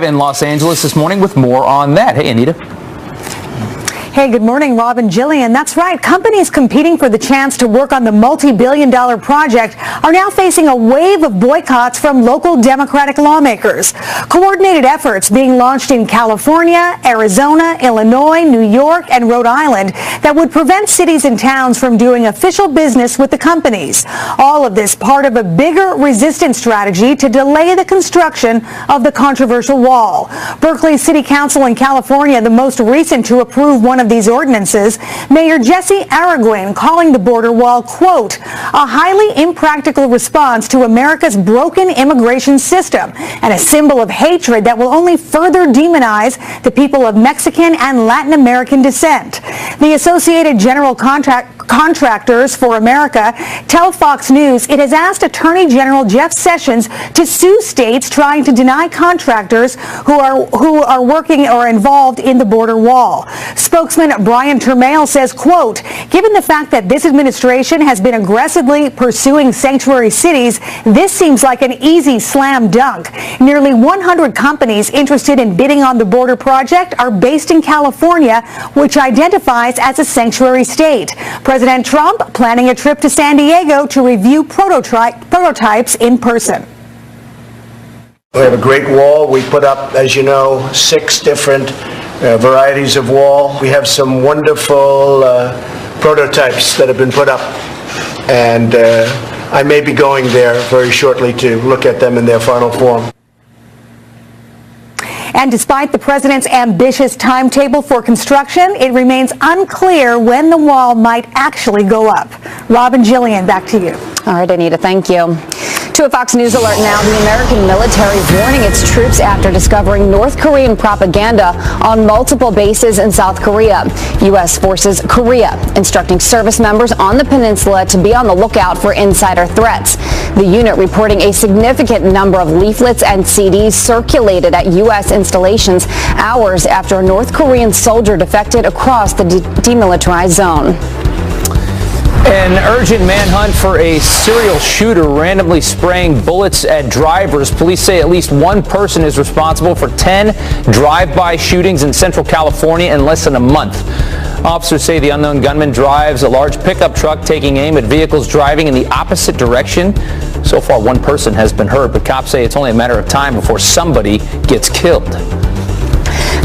In Los Angeles this morning with more on that. Hey, Anita. Hey, good morning, Rob and Jillian. That's right. Companies competing for the chance to work on the multi-billion-dollar project are now facing a wave of boycotts from local Democratic lawmakers. Coordinated efforts being launched in California, Arizona, Illinois, New York, and Rhode Island that would prevent cities and towns from doing official business with the companies. All of this part of a bigger resistance strategy to delay the construction of the controversial wall. Berkeley City Council in California, the most recent to approve one of these ordinances, Mayor Jesse Araguin calling the border wall, quote, a highly impractical response to America's broken immigration system and a symbol of hatred that will only further demonize the people of Mexican and Latin American descent. The Associated General Contractors for America tell Fox News it has asked Attorney General Jeff Sessions to sue states trying to deny contractors who are working or involved in the border wall. Spokesman Brian Termale says, quote, given the fact that this administration has been aggressively pursuing sanctuary cities, this seems like an easy slam dunk. Nearly 100 companies interested in bidding on the border project are based in California, which identifies as a sanctuary state. President Trump planning a trip to San Diego to review prototypes in person. We have a great wall. We put up, as you know, 6 different varieties of wall. We have some wonderful prototypes that have been put up, and I may be going there very shortly to look at them in their final form. And despite the president's ambitious timetable for construction, it remains unclear when the wall might actually go up. Rob and Jillian, back to you. All right, Anita, thank you. To a Fox News alert now, the American military warning its troops after discovering North Korean propaganda on multiple bases in South Korea. U.S. Forces Korea instructing service members on the peninsula to be on the lookout for insider threats. The unit reporting a significant number of leaflets and CDs circulated at U.S. installations hours after a North Korean soldier defected across the demilitarized zone. An urgent manhunt for a serial shooter randomly spraying bullets at drivers. Police say at least one person is responsible for 10 drive-by shootings in Central California in less than a month. Officers say the unknown gunman drives a large pickup truck taking aim at vehicles driving in the opposite direction. So far, one person has been hurt, but cops say it's only a matter of time before somebody gets killed.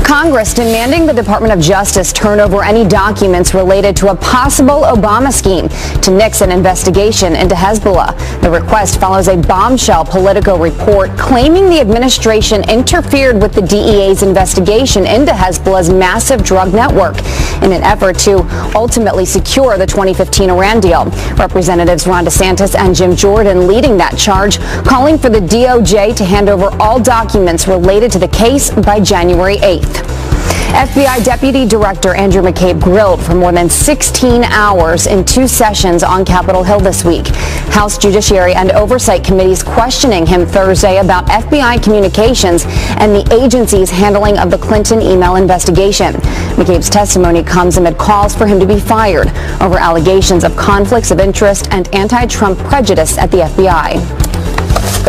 Congress demanding the Department of Justice turn over any documents related to a possible Obama scheme to nix an investigation into Hezbollah. The request follows a bombshell Politico report claiming the administration interfered with the DEA's investigation into Hezbollah's massive drug network in an effort to ultimately secure the 2015 Iran deal. Representatives Ron DeSantis and Jim Jordan leading that charge, calling for the DOJ to hand over all documents related to the case by January 8th. FBI Deputy Director Andrew McCabe grilled for more than 16 hours in 2 sessions on Capitol Hill this week. House Judiciary and Oversight Committees questioning him Thursday about FBI communications and the agency's handling of the Clinton email investigation. McCabe's testimony comes amid calls for him to be fired over allegations of conflicts of interest and anti-Trump prejudice at the FBI.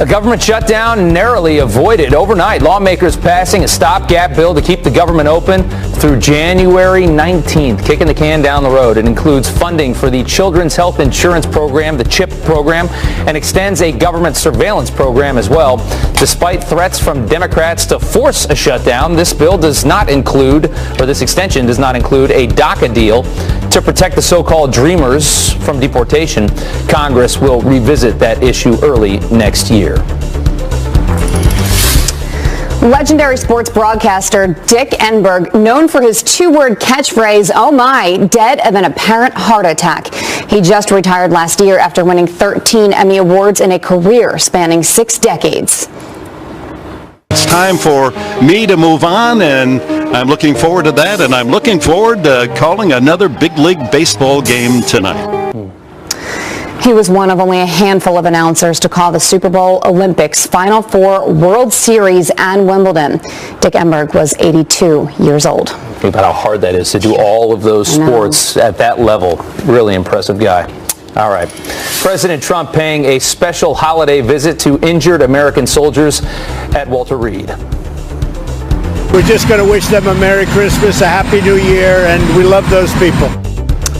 A government shutdown narrowly avoided overnight. Lawmakers passing a stopgap bill to keep the government open through January 19th, kicking the can down the road. It includes funding for the Children's Health Insurance Program, the CHIP program, and extends a government surveillance program as well. Despite threats from Democrats to force a shutdown, this bill does not include, or this extension does not include, a DACA deal to protect the so-called Dreamers from deportation. Congress will revisit that issue early next year. Legendary sports broadcaster Dick Enberg, known for his 2-word catchphrase, "Oh my," dead of an apparent heart attack. He just retired last year after winning 13 Emmy Awards in a career spanning 6 decades. It's time for me to move on, and I'm looking forward to that, and I'm looking forward to calling another big league baseball game tonight. He was one of only a handful of announcers to call the Super Bowl, Olympics, Final Four, World Series, and Wimbledon. Dick Enberg was 82 years old. Think about how hard that is to do all of those sports at that level. Really impressive guy. All right. President Trump paying a special holiday visit to injured American soldiers at Walter Reed. We're just going to wish them a Merry Christmas, a Happy New Year, and we love those people.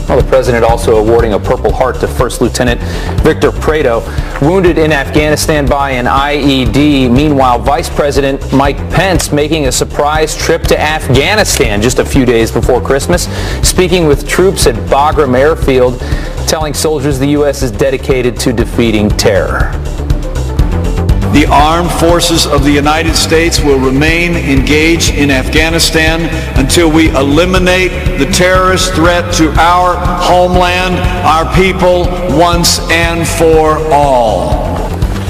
Well, the president also awarding a Purple Heart to First Lieutenant Victor Prado, wounded in Afghanistan by an IED. Meanwhile, Vice President Mike Pence making a surprise trip to Afghanistan just a few days before Christmas, speaking with troops at Bagram Airfield, telling soldiers the U.S. is dedicated to defeating terror. The armed forces of the United States will remain engaged in Afghanistan until we eliminate the terrorist threat to our homeland, our people, once and for all.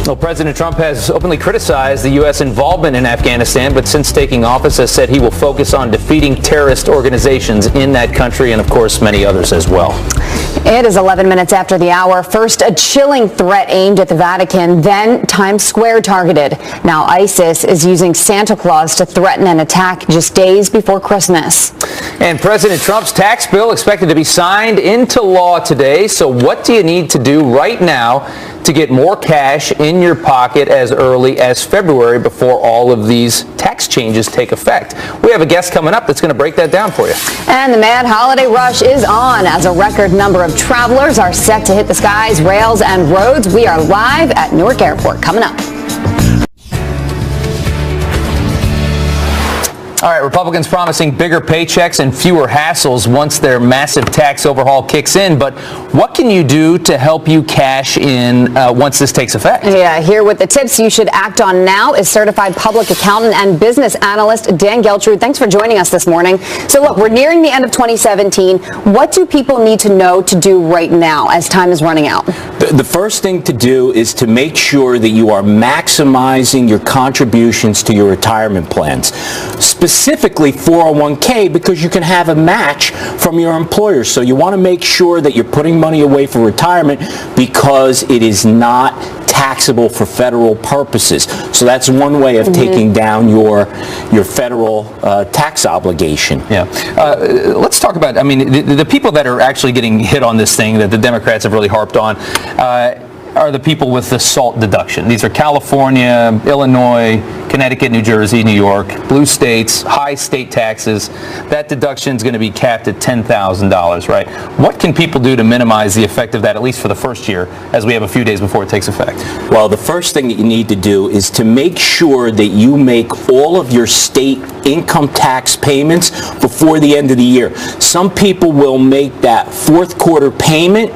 Well, President Trump has openly criticized the U.S. involvement in Afghanistan, but since taking office has said he will focus on defeating terrorist organizations in that country and, of course, many others as well. It is 11 minutes after the hour. First, a chilling threat aimed at the Vatican, then Times Square targeted. Now ISIS is using Santa Claus to threaten an attack just days before Christmas. And President Trump's tax bill expected to be signed into law today. So what do you need to do right now to get more cash in your pocket as early as February before all of these tax changes take effect? We have a guest coming up that's going to break that down for you. And the mad holiday rush is on as a record number of travelers are set to hit the skies, rails, and roads. We are live at Newark Airport coming up. All right, Republicans promising bigger paychecks and fewer hassles once their massive tax overhaul kicks in. But what can you do to help you cash in once this takes effect? Yeah, here with the tips you should act on now is certified public accountant and business analyst Dan Geltrude. Thanks for joining us this morning. So look, we're nearing the end of 2017. What do people need to know to do right now as time is running out? The first thing to do is to make sure that you are maximizing your contributions to your retirement plans. Specifically 401k, because you can have a match from your employer. So you want to make sure that you're putting money away for retirement because it is not taxable for federal purposes. So that's one way of taking down your federal tax obligation. Yeah. Let's talk about, I mean, the people that are actually getting hit on this thing that the Democrats have really harped on are the people with the SALT deduction. These are California, Illinois, Connecticut, New Jersey, New York, blue states, high state taxes. That deduction is going to be capped at $10,000, right? What can people do to minimize the effect of that, at least for the first year, as we have a few days before it takes effect? Well, the first thing that you need to do is to make sure that you make all of your state income tax payments before the end of the year. Some people will make that fourth quarter payment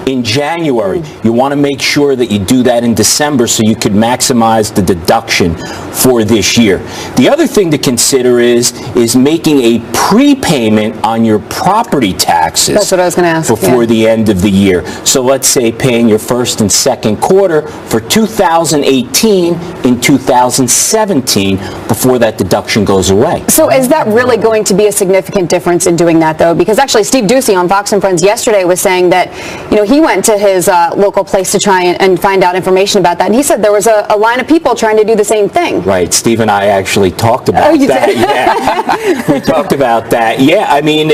in January. You want to make sure that you do that in December so you could maximize the deduction for this year. The other thing to consider is making a prepayment on your property taxes. That's what I was going to ask. Before the end of the year. So let's say paying your first and second quarter for 2018 in 2017 before that deduction goes away. So is that really going to be a significant difference in doing that, though? Because actually Steve Doocy on Fox and Friends yesterday was saying that, you know, he went to his local place to try and find out information about that. And he said there was a line of people trying to do the same thing. Right. Steve and I actually talked about that. Did? Yeah. We talked about that. Yeah. I mean,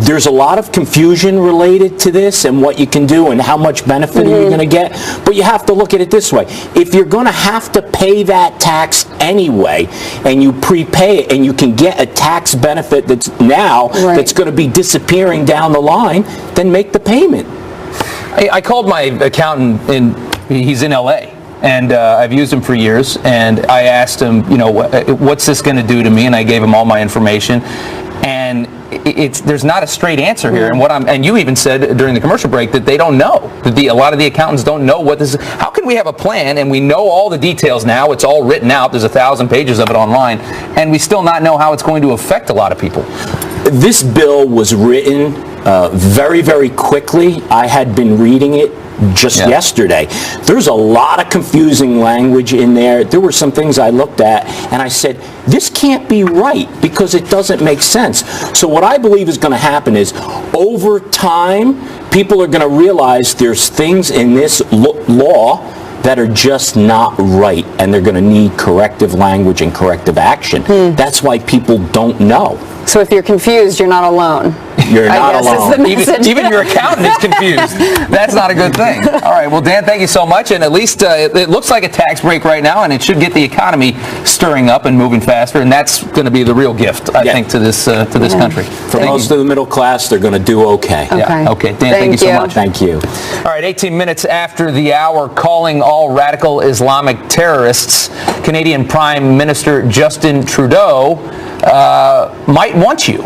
there's a lot of confusion related to this and what you can do and how much benefit are you going to get. But you have to look at it this way. If you're going to have to pay that tax anyway and you prepay it and you can get a tax benefit that's now that's going to be disappearing down the line, then make the payment. I called my accountant, he's in L.A., and I've used him for years, and I asked him, you know, what's this going to do to me, and I gave him all my information, and there's not a straight answer here, and you even said during the commercial break that they don't know, that a lot of the accountants don't know what this is. How can we have a plan, and we know all the details now, it's all written out, there's 1,000 pages of it online, and we still not know how it's going to affect a lot of people? This bill was written very, very quickly. I had been reading it just yesterday. There's a lot of confusing language in there. There were some things I looked at and I said, this can't be right because it doesn't make sense. So what I believe is going to happen is over time, people are going to realize there's things in this law that are just not right, and they're going to need corrective language and corrective action. That's why people don't know. So if you're confused, you're not alone. You're I not guess alone. is the message. Even your accountant is confused. That's not a good thing. All right, well, Dan, thank you so much. And at least it looks like a tax break right now, and it should get the economy stirring up and moving faster. And that's going to be the real gift, I think, to this country. For most of the middle class, they're going to do okay. Yeah. Okay. Dan, thank you so much. Thank you. All right, 18 minutes after the hour, calling all radical Islamic terrorists, Canadian Prime Minister Justin Trudeau might want you.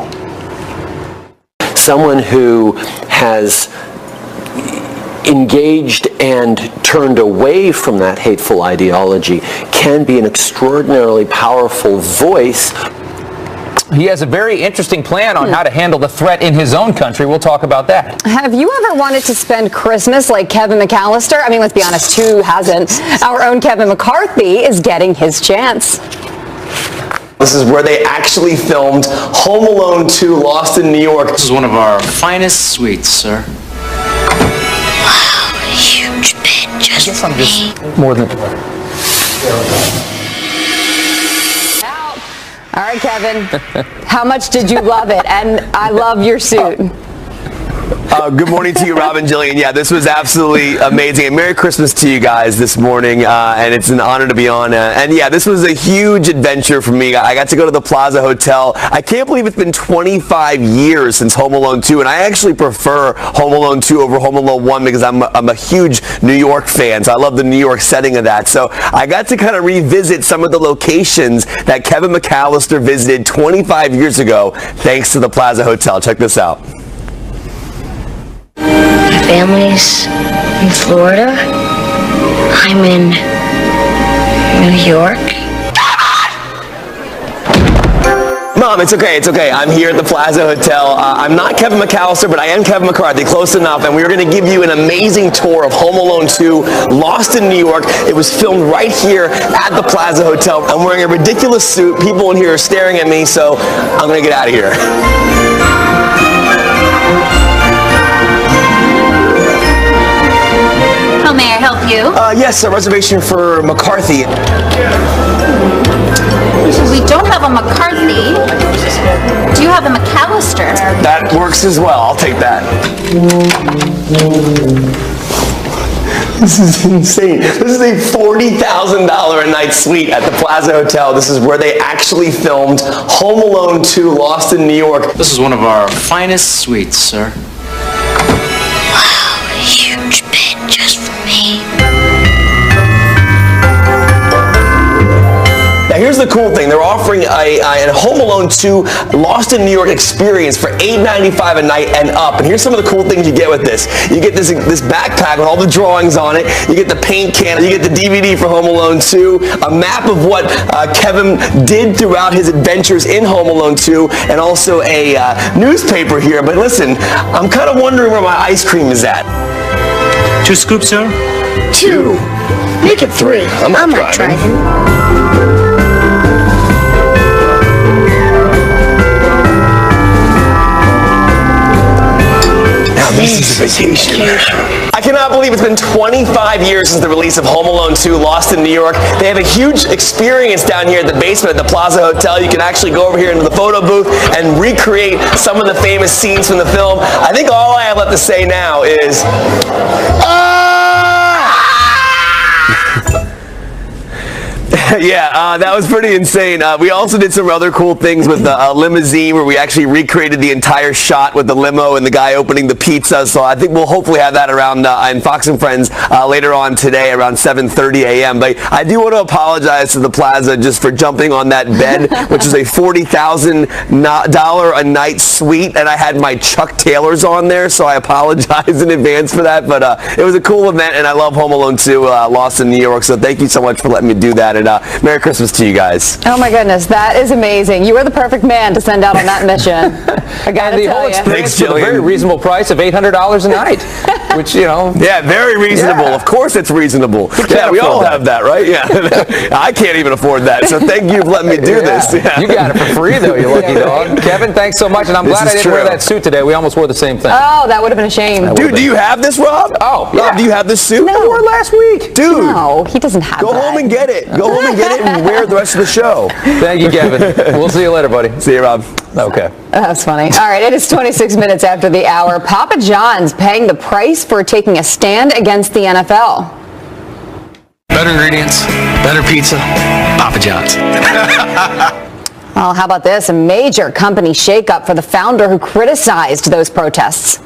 Someone who has engaged and turned away from that hateful ideology can be an extraordinarily powerful voice. He has a very interesting plan on how to handle the threat in his own country. We'll talk about that. Have you ever wanted to spend Christmas like Kevin McAllister? I mean, let's be honest, who hasn't? Our own Kevin McCarthy is getting his chance. This is where they actually filmed Home Alone 2 Lost in New York. This is one of our finest suites, sir. Wow, huge bed just for me. More than... All right, Kevin, how much did you love it? And I love your suit. Good morning to you, Robin, Jillian. Yeah, this was absolutely amazing. And Merry Christmas to you guys this morning. And it's an honor to be on. And yeah, this was a huge adventure for me. I got to go to the Plaza Hotel. I can't believe it's been 25 years since Home Alone 2. And I actually prefer Home Alone 2 over Home Alone 1 because I'm a huge New York fan. So I love the New York setting of that. So I got to kind of revisit some of the locations that Kevin McAllister visited 25 years ago thanks to the Plaza Hotel. Check this out. My family's in Florida. I'm in New York. Mom, it's okay, it's okay. I'm here at the Plaza Hotel. I'm not Kevin McAllister, but I am Kevin McCarthy, close enough, and we're going to give you an amazing tour of Home Alone 2, Lost in New York. It was filmed right here at the Plaza Hotel. I'm wearing a ridiculous suit. People in here are staring at me, so I'm going to get out of here. How may I help you? Yes, a reservation for McCarthy. We don't have a McCarthy. Do you have a McAllister? That works as well. I'll take that. This is insane. This is a $40,000 a night suite at the Plaza Hotel. This is where they actually filmed Home Alone 2 Lost in New York. This is one of our finest suites, sir. Wow, huge bed just for me. Now here's the cool thing. They're offering a Home Alone 2 Lost in New York experience for $8.95 a night and up. And here's some of the cool things you get with this. You get this backpack with all the drawings on it. You get the paint can. You get the DVD for Home Alone 2. A map of what Kevin did throughout his adventures in Home Alone 2. And also a newspaper here. But listen, I'm kind of wondering where my ice cream is at. 2 scoops, sir? 2. Make it 3. I'm not driving. This is a vacation. I cannot believe it's been 25 years since the release of Home Alone 2 Lost in New York. They have a huge experience down here at the basement at the Plaza Hotel. You can actually go over here into the photo booth and recreate some of the famous scenes from the film. I think all I have left to say now is... Yeah, that was pretty insane. We also did some other cool things with the limousine where we actually recreated the entire shot with the limo and the guy opening the pizza. So I think we'll hopefully have that around in Fox and Friends later on today around 7:30 a.m. But I do want to apologize to the Plaza just for jumping on that bed, which is a $40,000 a night suite, and I had my Chuck Taylors on there, so I apologize in advance for that. But it was a cool event, and I love Home Alone 2 Lost in New York, so thank you so much for letting me do that. And Merry Christmas to you guys. Oh my goodness, that is amazing. You are the perfect man to send out on that mission. I gotta tell you. Thanks, Jillian. For a very reasonable price of $800 a night, which, you know. Yeah, very reasonable. Yeah. Of course it's reasonable. Yeah, we all have that, right? Yeah. I can't even afford that, so thank you for letting me do this. Yeah. You got it for free, though, you lucky dog. Kevin, thanks so much, and I'm glad I didn't wear that suit today. We almost wore the same thing. Oh, that would have been a shame. Dude, do you have this, Rob? Oh, yeah. Rob, do you have this suit? No. I wore it last week. Dude. No, he doesn't have Go that. home and get it. Go home and get it and wear it the rest of the show. Thank you, Kevin. We'll see you later, buddy. See you, Rob. Okay. That's funny. All right, it is 26 minutes after the hour. Papa John's paying the price for taking a stand against the NFL. Better ingredients, better pizza, Papa John's. Well, how about this? A major company shakeup for the founder who criticized those protests.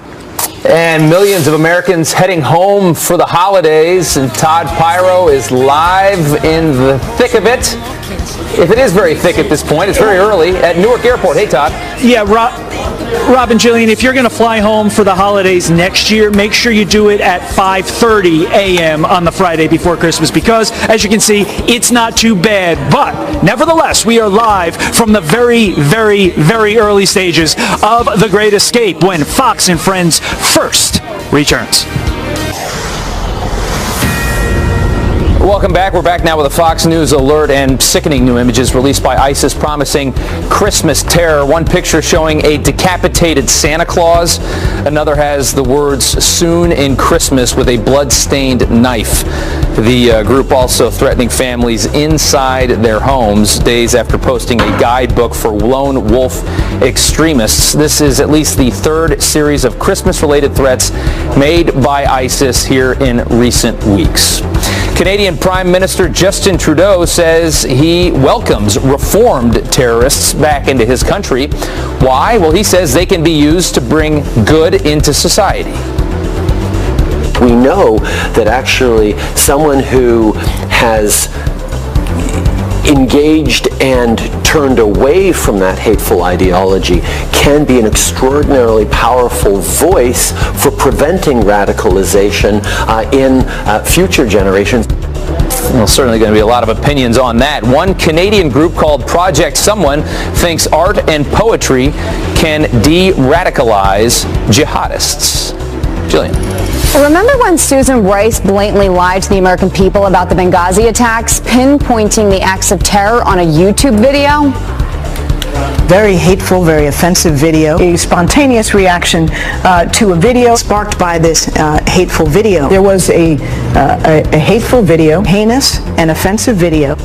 And millions of Americans heading home for the holidays, and Todd Pyro is live in the thick of it. If it is very thick at this point, it's very early at Newark Airport. Hey, Todd. Yeah, Rob and Jillian, if you're going to fly home for the holidays next year, make sure you do it at 5:30 a.m. on the Friday before Christmas, because, as you can see, it's not too bad. But, nevertheless, we are live from the very, very, very early stages of The Great Escape when Fox and Friends First returns. Welcome back. We're back now with a Fox News alert and sickening new images released by ISIS promising Christmas terror. One picture showing a decapitated Santa Claus. Another has the words "Soon in Christmas" with a blood-stained knife. The group also threatening families inside their homes days after posting a guidebook for lone wolf extremists. This is at least the third series of Christmas-related threats made by ISIS here in recent weeks. Canadian Prime Minister Justin Trudeau says he welcomes reformed terrorists back into his country. Why? Well, he says they can be used to bring good into society. We know that actually someone who has engaged and turned away from that hateful ideology can be an extraordinarily powerful voice for preventing radicalization in future generations. Well, certainly going to be a lot of opinions on that. One Canadian group called Project Someone thinks art and poetry can de-radicalize jihadists. Jillian. Remember when Susan Rice blatantly lied to the American people about the Benghazi attacks, pinpointing the acts of terror on a YouTube video? Very hateful, very offensive video. A spontaneous reaction to a video sparked by this hateful video. There was a hateful video, heinous and offensive video.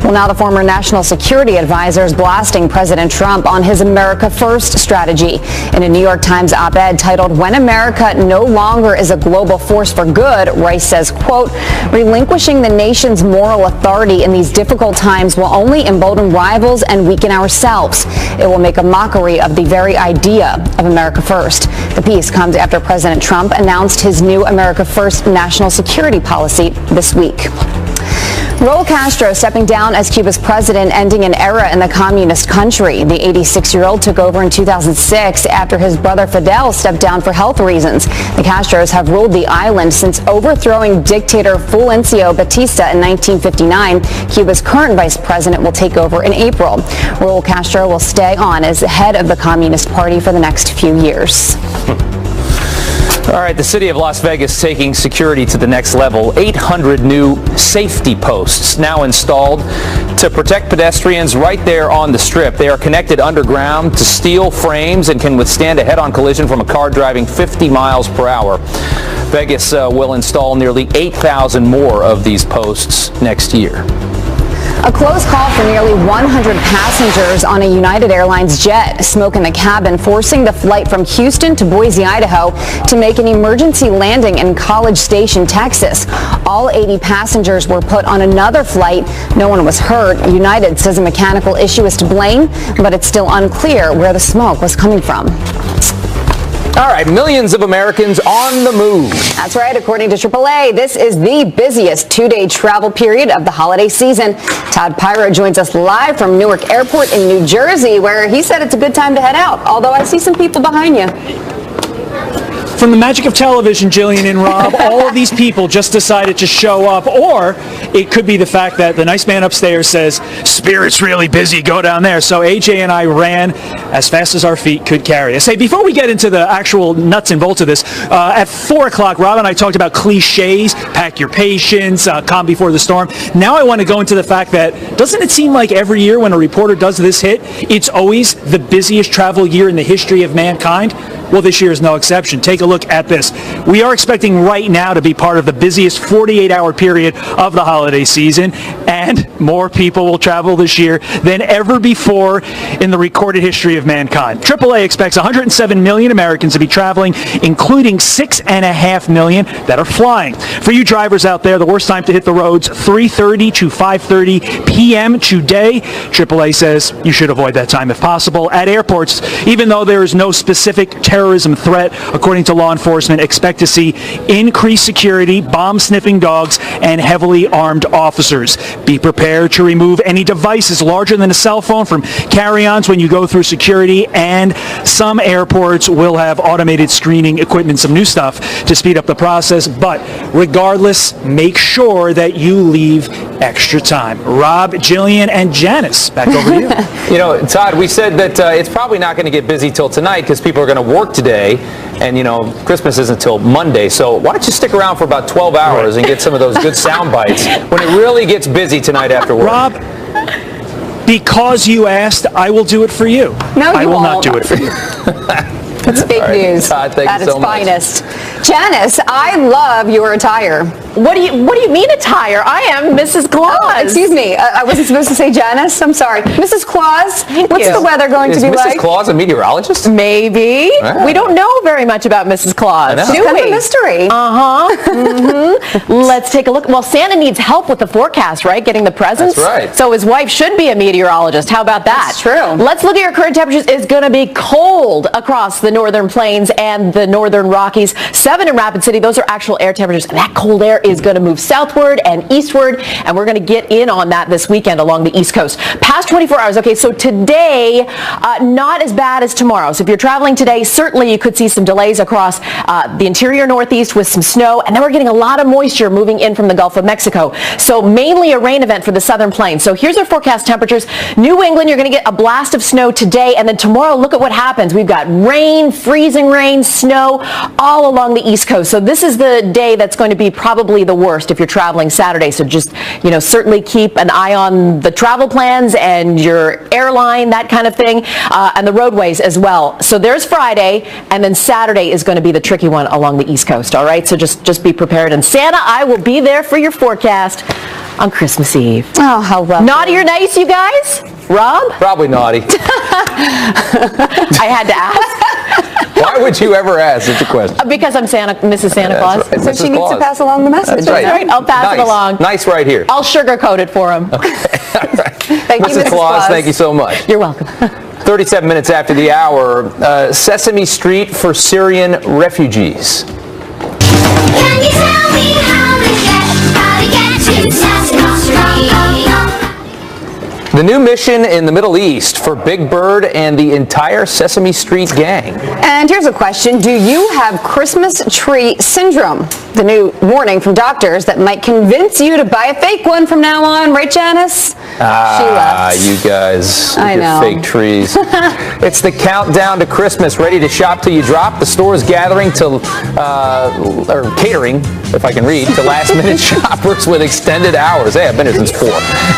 Well, now the former national security advisor is blasting President Trump on his America First strategy. In a New York Times op-ed titled, "When America No Longer is a Global Force for Good," Rice says, quote, "Relinquishing the nation's moral authority in these difficult times will only embolden rivals and weaken ourselves. It will make a mockery of the very idea of America First." The piece comes after President Trump announced his new America First national security policy this week. Raul Castro stepping down as Cuba's president, ending an era in the communist country. The 86-year-old took over in 2006 after his brother Fidel stepped down for health reasons. The Castros have ruled the island since overthrowing dictator Fulgencio Batista in 1959. Cuba's current vice president will take over in April. Raul Castro will stay on as head of the Communist Party for the next few years. All right, the city of Las Vegas taking security to the next level. 800 new safety posts now installed to protect pedestrians right there on the Strip. They are connected underground to steel frames and can withstand a head-on collision from a car driving 50 miles per hour. Vegas will install nearly 8,000 more of these posts next year. A close call for nearly 100 passengers on a United Airlines jet. Smoke in the cabin forcing the flight from Houston to Boise, Idaho to make an emergency landing in College Station, Texas. All 80 passengers were put on another flight. No one was hurt. United says a mechanical issue is to blame, but it's still unclear where the smoke was coming from. All right, millions of Americans on the move. That's right. According to AAA, this is the busiest two-day travel period of the holiday season. Todd Pyro joins us live from Newark Airport in New Jersey, where he said it's a good time to head out, although I see some people behind you. From the magic of television, Jillian and Rob, all of these people just decided to show up, or it could be the fact that the nice man upstairs says, "Spirit's really busy, go down there." So AJ and I ran as fast as our feet could carry us. Hey, before we get into the actual nuts and bolts of this, at 4 o'clock, Rob and I talked about cliches, pack your patience, calm before the storm. Now I want to go into the fact that, doesn't it seem like every year when a reporter does this hit, it's always the busiest travel year in the history of mankind? Well, this year is no exception. Take a look at this. We are expecting right now to be part of the busiest 48-hour period of the holiday season, and more people will travel this year than ever before in the recorded history of mankind. AAA expects 107 million Americans to be traveling, including 6.5 million that are flying. For you drivers out there, the worst time to hit the roads, 3:30 to 5:30 p.m. today. AAA says you should avoid that time if possible. At airports, even though there is no specific terrorism threat, according to law enforcement, expect to see increased security, bomb-sniffing dogs, and heavily armed officers. Be prepared to remove any devices larger than a cell phone from carry-ons when you go through security, and some airports will have automated screening equipment, some new stuff to speed up the process. But regardless, make sure that you leave extra time. Rob, Jillian, and Janice, back over to you. You know, Todd, we said that it's probably not going to get busy till tonight because people are going to work today, and, you know, Christmas isn't until Monday. So why don't you stick around for about 12 hours and get some of those good sound bites when it really gets busy tonight after work. Rob, because you asked, I will do it for you. No, I you will not won't. do it for you. It's fake news Todd, thank at you its so much. finest. Janice, I love your attire. What do you mean attire? I am Mrs. Claus. Oh, excuse me. I wasn't supposed to say Janice. I'm sorry. Mrs. Claus, what's you. the weather going to be Mrs. like? Claus a meteorologist? Maybe. Ah. We don't know very much about Mrs. Claus, I know. do Kind of we? a mystery. Let's take a look. Well, Santa needs help with the forecast, right? Getting the presents. That's right. So his wife should be a meteorologist. How about that? That's true. Let's look at your current temperatures. It's going to be cold across the northern plains and the northern Rockies. 7 in Rapid City. Those are actual air temperatures. And that cold air is going to move southward and eastward, and we're going to get in on that this weekend along the East Coast. Past 24 hours. Okay, so today, not as bad as tomorrow. So if you're traveling today, certainly you could see some delays across the interior Northeast with some snow, and then we're getting a lot of moisture moving in from the Gulf of Mexico. So mainly a rain event for the southern plains. So here's our forecast temperatures. New England, you're going to get a blast of snow today, and then tomorrow, look at what happens. We've got rain, freezing rain, snow all along the East Coast. So this is the day that's going to be probably the worst if you're traveling Saturday. So just, you know, certainly keep an eye on the travel plans and your airline, that kind of thing, and the roadways as well. So there's Friday, and then Saturday is going to be the tricky one along the East Coast. All right, so just be prepared. And Santa, I will be there for your forecast on Christmas Eve. Oh, how lovely. Naughty or nice, you guys? Rob? Probably naughty. I had to ask. Why would you ever ask such a question? Because I'm Mrs. Santa Claus. Right. So Mrs. she needs Claus. to pass along the message. That's right. All right, I'll pass it along. Nice right here. I'll sugarcoat it for him. Thank you, Mrs. Mrs. Claus, thank you so much. You're welcome. 37 minutes after the hour, Sesame Street for Syrian refugees. Can you tell me how to get to Sesame Street? The new mission in the Middle East for Big Bird and the entire Sesame Street gang. And here's a question. Do you have Christmas tree syndrome? The new warning from doctors that might convince you to buy a fake one from now on. Right, Janice? She left. You guys with I your know. fake trees. It's the countdown to Christmas. Ready to shop till you drop. The store is gathering to, or catering, if I can read, to last-minute shoppers with extended hours. Hey, I've been here since 4.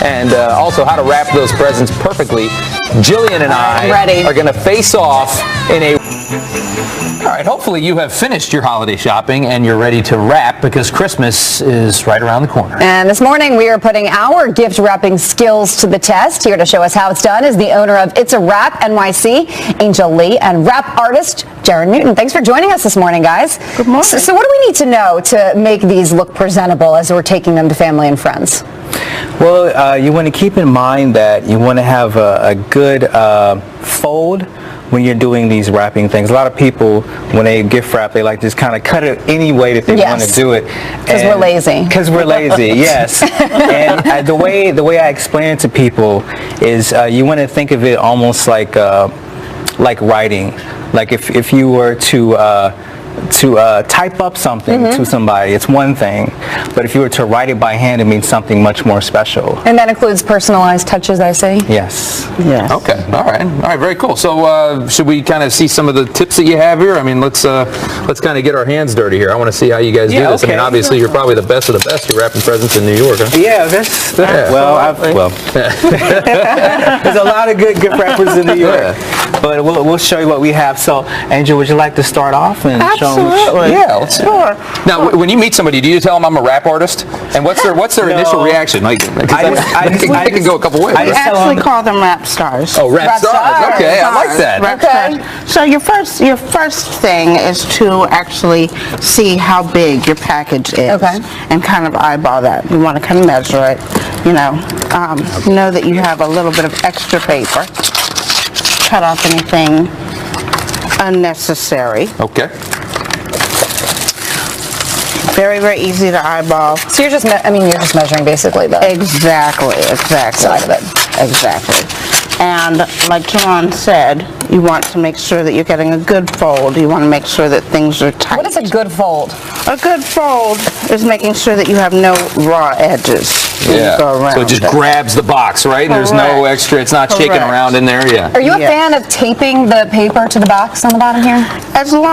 And also how to wrap those presents perfectly. Jillian and I are going to face off in a... All right, hopefully you have finished your holiday shopping and you're ready to wrap because Christmas is right around the corner. And this morning we are putting our gift wrapping skills to the test. Here to show us how it's done is the owner of It's a Wrap NYC, Angel Lee, and wrap artist Jaron Newton. Thanks for joining us this morning, guys. Good morning. So what do we need to know to make these look presentable as we're taking them to family and friends? Well, you want to keep in mind that you want to have a good fold when you're doing these wrapping things. A lot of people, when they gift wrap, they like just kind of cut it any way that they want to do it. Because we're lazy. Because we're lazy, yes. And the way I explain it to people is you want to think of it almost like writing. Like if you were to type up something to somebody, it's one thing, but if you were to write it by hand, it means something much more special. And that includes personalized touches, I see? Yes. Yes. Okay. All right. Very cool. So should we kind of see some of the tips that you have here? I mean, let's kind of get our hands dirty here. I want to see how you guys do this. Okay. I mean, obviously you're probably the best of the best. You're wrapping presents in New York, huh? Yeah, there's a lot of good gift wrappers in New York, but we'll show you what we have. So, Angel, would you like to start off and Absolutely. Yeah, let's see. Sure. Now, when you meet somebody, do you tell them I'm a rap artist? And what's their initial reaction? Like, I can go a couple ways. I actually call them rap stars. Oh, rap stars. Okay, I like that. Rap stars. So your first thing is to actually see how big your package is, and kind of eyeball that. You want to kind of measure it. You know that you have a little bit of extra paper. Cut off anything unnecessary. Okay. Very, very easy to eyeball. So you're just measuring basically the exactly side of it. Exactly. And like John said, you want to make sure that you're getting a good fold. You want to make sure that things are tight. What is a good fold? A good fold is making sure that you have no raw edges. Yeah. Go around So it just it. grabs the box, right? There's no extra. It's not shaking around in there. Yeah. Are you a fan of taping the paper to the box on the bottom here? As long